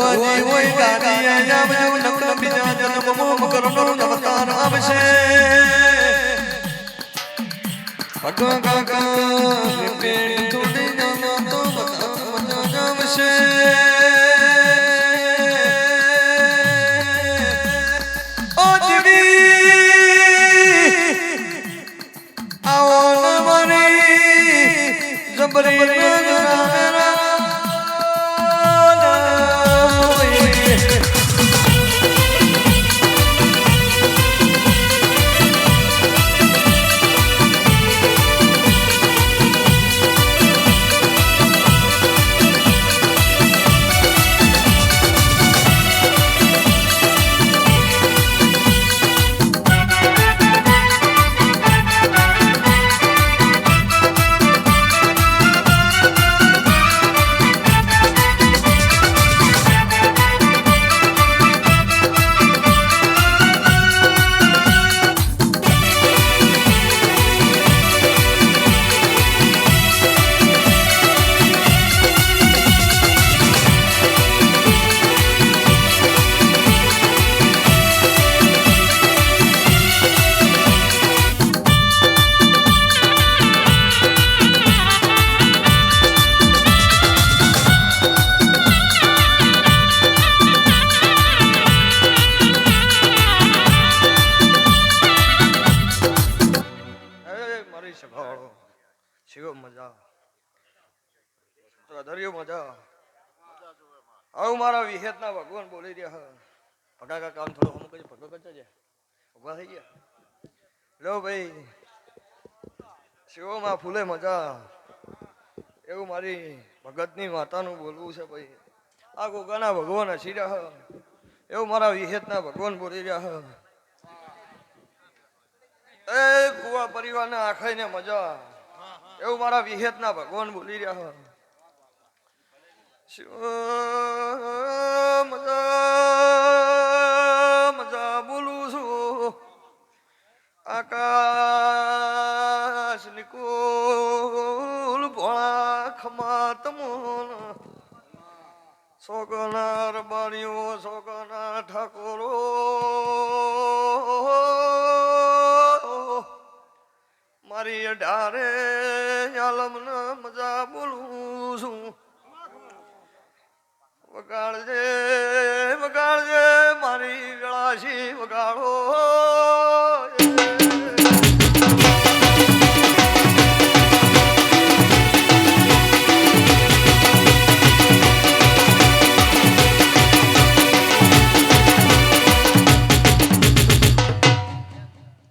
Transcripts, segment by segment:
ભુવાજી હોય ગાદી આવજો નક બીજા જન્મમાં મકરનો અવતાર આવશે ભગવાન કાકા પેણ થોડી નાનો તો મજા આવશે ઓ દેવી આવો ન મારી જબરી શિવો મજા દરિયો મજા આવું મારા વિહેતના ભગવાન બોલી રહ્યા ભગાકા કામ થોડો અમુક જ ભગો કરજો છે ઉભા થઈ ગયા લો ભાઈ શિવોમાં ફૂલે મજા એવું મારી ભગતની માતાનું બોલવું છે ભાઈ આ ગોગાના ભગવાન હસી રહ્યા એવું મારા વિહેતના ભગવાન બોલી રહ્યા એ કુવા પરિવારને આખાઈને મજા એવું મારા વિહેતના ભગવાન બોલી રહ્યા મજા મજા બોલું છું આકાશ નિકુલ ભોળા ખમા તમોન સોગના રબારીઓ સોગના ઠાકોરો મારી અઢારે આલમના મજા બોલું છું વગાડજે વગાડજે મારી વેળાશી વગાડો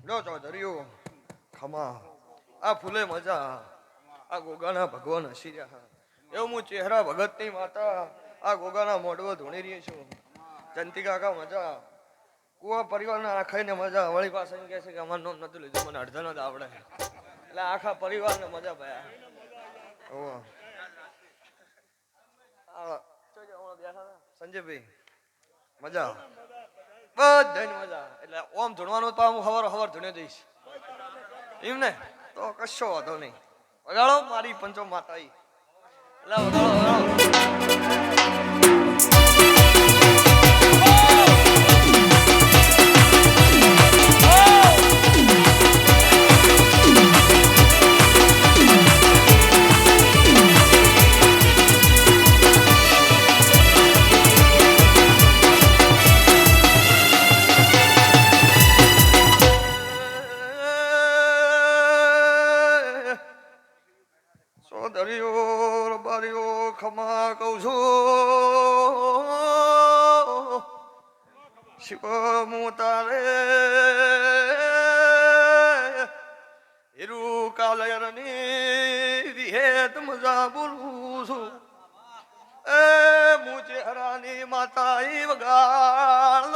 ચૌધરીઓ ખમા આ ફૂલે મજા આ ગોગાના ભગવાન હસી રહ્યા એવું હું ચહેરા ભગતની માતા આ ગોગાના મોઢવો ધૂણી રહી છું જંતી કાકા મજા કુવા પરિવારના આખાઈને મજા વળી પાસે એમ કહે છે કે અમારું નામ નતું લીધું મને અડધા જ આવડે એટલે આખા પરિવારને મજા ભયા સંજયભાઈ મજા બધાને મજા એટલે ઓમ ધૂણવાનું તો હું હવાર હવાર ધૂણે દઈશ એમ ને તો કશો વાંધો નહીં વગાડો મારી પંચો માતા એટલે દરિયો રબારીઓ ખમા કહું છું શિવ તારે હીરુ કાલયરની વિહેત મજા બોલું છું એ હું ચહેરાની માતા વગાડ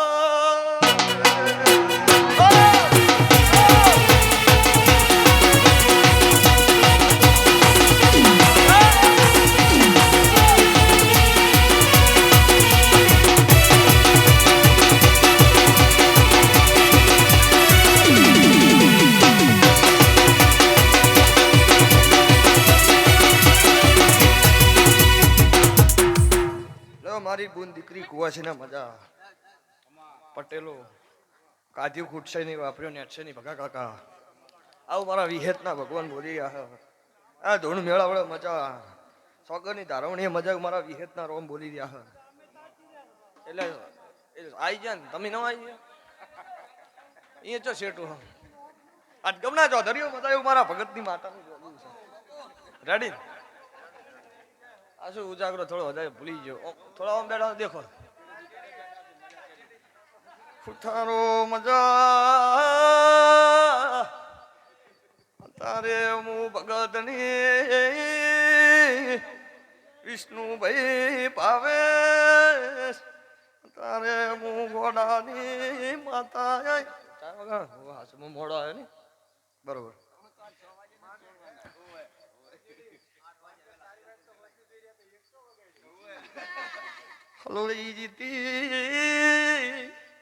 મારી બુન દીકરી ભગવાસી ને મજા પટેલો કાધ્યું ખૂટશે નહીં વાપર્યો નેટશે નહીં ભગા કાકા આવું મારા વિહેતના ભગવાન બોલી આ ધૂણ મેળા વડે મજા સોગરની ધારવણી મજા મારા વિહેતના રોમ બોલી રહ્યા એટલે આઈ ગયા ને તમે ન આવી ગયા અહીંયા ચો શેઠું આજ ગમના ચૌધરીઓ મજા એવું મારા ભગતની માતાનું જોવું છે રેડી આ શું ઉજાગરો થોડો વધારે ભૂલી ગયો થોડા આમ બેઠા દેખો ઉઠારો મજા તારે હું ભગતની વિષ્ણુભાઈ ભાવે તારે હું ઘોડાની માતા મોડો આવ્યો ને બરોબર હલોળી જીતી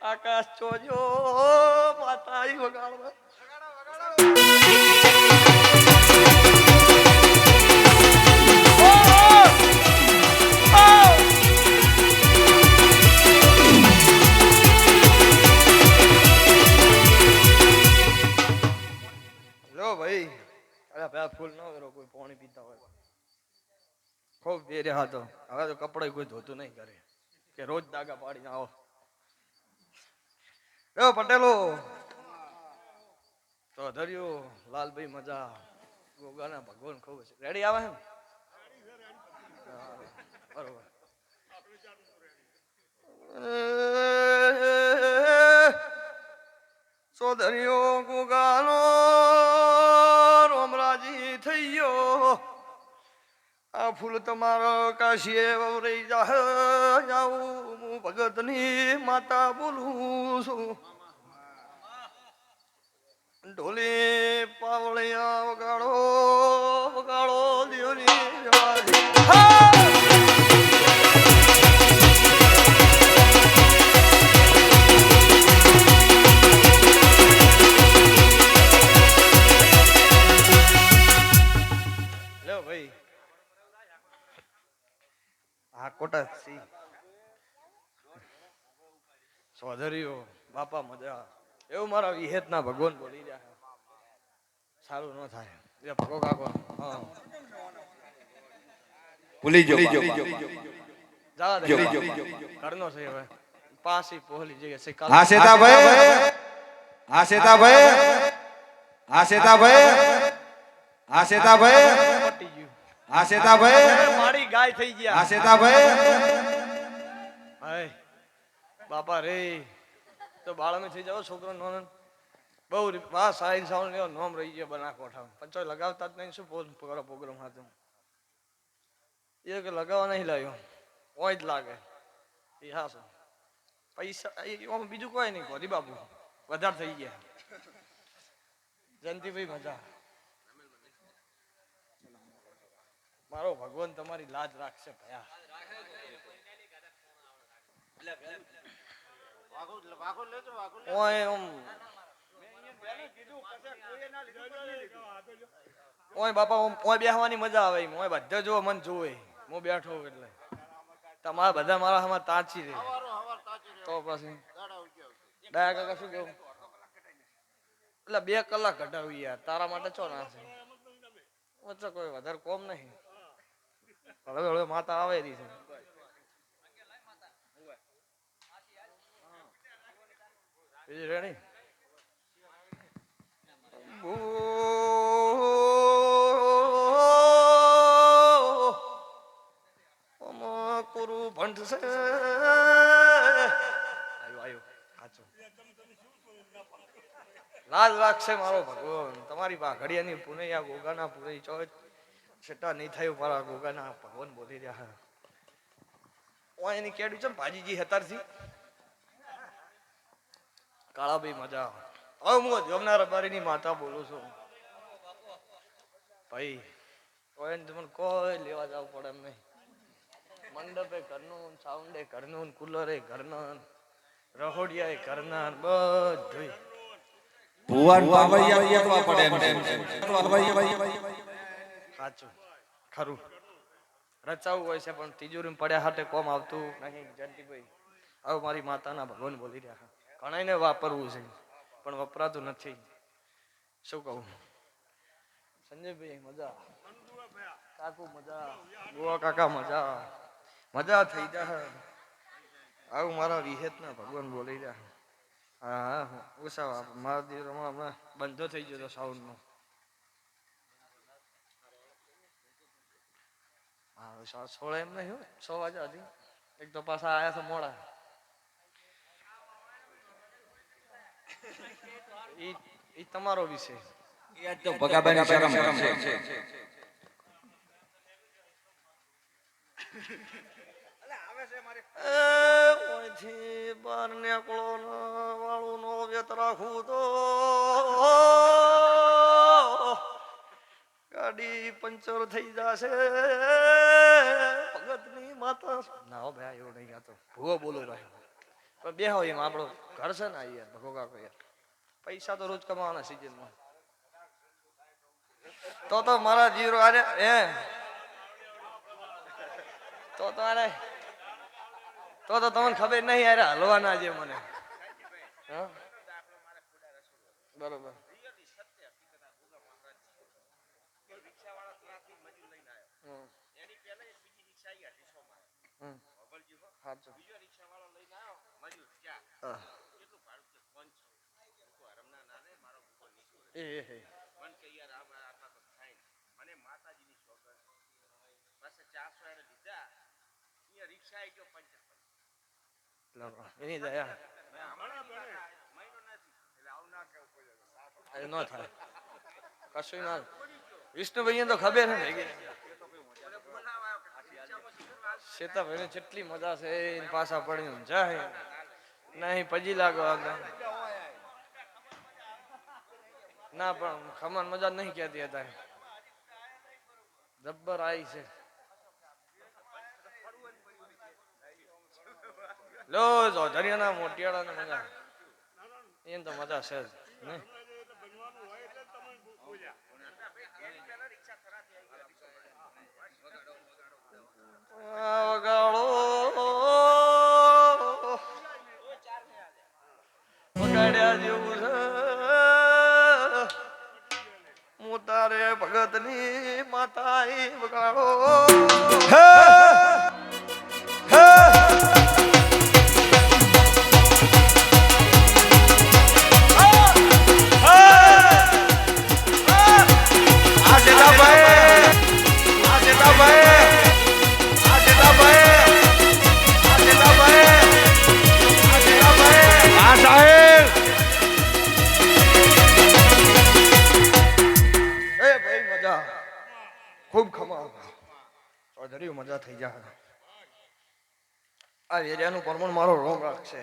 આકાશ ચોજો માતા વગાડવા ફૂલ ન કરો કોઈ પાણી પીતા હોય ખૂબ બેરે હાથો હવે તો કપડા કોઈ ધોતું નહીં કરે કે રોજ દાગા પાડીને આવો પટેલો તો ધર્યો લાલભાઈ મજા ગોગાના ભગવાન ખૂબ છે રેડી આવે ને બરોબર સોધર્યો ગોગાનો આ ફૂલ તમારો કાશીએ વવરાઈ જાઉં હું ભગતની માતા બોલું છું ઢોલી પાવળિયા વગાડો વગાડો દેવરી સોધરીઓ બાપા મજા એવું મારા વિહેતના ભગવાન બોલી રહ્યા સારું ન થાય એ ભગો કાકો હા ભૂલી જો જા દે કરનો છે હવે પાસી પોહલી જગ્યા છે હા શેતાભાઈ હા શેતાભાઈ હા શેતાભાઈ હા શેતાભાઈ પટી ગયું હા શેતાભાઈ મારી ગાય થઈ ગયા હા શેતાભાઈ હાય બાપા રે તો બાળમે થઈ જાવ છોકરો નોન બહુ વાહ સાઈન સાઉન્ડ લેવો નોમ રહી ગયો બના કોઠા પંચો લગાવતા જ નહીં શું કરો પ્રોગ્રામ હતો એ કે લગાવવા નહીં લાવ્યો ઓય જ લાગે એ હા શું પૈસા બીજું કોઈ નહીં ગોરી બાપુ વધારે થઈ ગયા જયંતિભાઈ મજા મારો ભગવાન તમારી લાજ રાખશે ભયા ઓય બાપા ઓય બેહવાની મજા આવે ઓય બધા જો મન જોવે હું બેઠો એટલે તમારા બધા મારા હમણાં તાચી રે તો પછી ડાયા કાકા શું કેવું એટલે 2 કલાક ઘટાવી યાર તારા માટે ચો ના છે વચ્ચે કોઈ વધારે કોમ નહીં હવે હવે માતા આવે રહી છે રેડી કોરું ભંડ છે લાજ રાખશે મારો ભગવાન તમારી પા ઘડિયાની પુનૈયા ગોગાના પુનઈ ચોય છટા નહીં થયું મારા ગોગાના ભગવાન બોલી રહ્યા ઓય એની કેડ્યું છે ભાજીજી હતારથી કાળાભાઈ મજા હવે હું જમનાર બારીની માતા બોલું છું ભાઈ કોઈ તમને કોઈ લેવા જવું પડે એમ નહીં મંડપે ઘરનું સાઉન્ડે ઘરનું કુલરે ઘરનું રહોડિયા ઘરના બધું ભુવન પાવૈયા એકવા પડે સાચું ખરું રચાવું હોય છે પણ તિજોરી પડ્યા હાટે કોમ આવતું નહીં જંતીભાઈ હવે મારી માતાના ભગવાન બોલી રહ્યા ઘણાને વાપરવું છે પણ વપરાતું નથી. શું કહું સંજયભાઈ? મજા, કાકુ મજા, ગોવા કાકા મજા, મજા થઈ જાય. આવું મારા વિહેતના ભગવાન બોલી રહ્યા. હા હા ઓછા મારા દિવસમાં હમણાં બંધો થઈ ગયો હતો સાઉન્ડનો. હા 16 એમ નહીં હોય 6 વાગ્યા હજી. એક તો પાછા આયા છે મોડા. ઈ તમારો વિષય. યાર તો ભગાભાઈની શરમ છે. ઓયથી બાર નીકળો ને વાળું નો વેત રાખું તો ગાડી પંચર થઈ જશે. ભગતની માતા ના હો ભાઈ એવું નહીં ગાતો. ભૂવો બોલો ભાઈ. પણ બે હોય એમ આપણો ઘર છે ને યાર ભગો કાકો યાર. પૈસા તો રોજ કમાવાના સિઝનમાં. તો મારા જીરો અરે હે તો અરે તો તમને ખબર નહીં યાર હલવાના છે મને. હા બરોબર. એની દયા ન થાય કશું ના. વિષ્ણુભાઈ તો ખબર છે ને સીતાભાઈ જેટલી મજા છે પાછા પડી જાય નહીં પજી લાગવા ના પણ ખમાન મજા નહીં કહેતી હતા. જબ્બર આવી છે. લો ચૌધરીના મોટિયાળા ને મજા એને તો મજા છે જ નહીં. વગાડો વગાડ્યા જેવું છે. હું તારે ભગતની માતા વગાડો. ખૂબ ખમા ચૌધરી મજા થઈ જાય. આ એરિયાનું પ્રમાણ મારો રોમ રાખશે.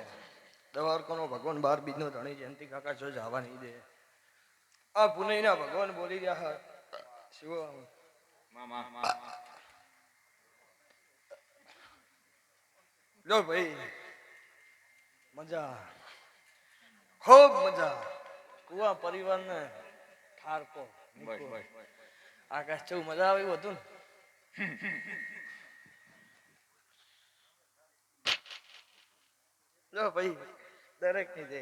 દવારકોનો ભગવાન 12 બીજનો ધણી જયંતિ કાકા જો જવા નહીં દે. આ પુનઈના ભગવાન બોલી રહ્યા શિવ લો ભાઈ મજા ખૂબ મજા. કુવા પરિવારને ઠારકો આકાશ ચેવું મજા આવે એવું હતું ને. લો ભાઈ દરેક ની દે.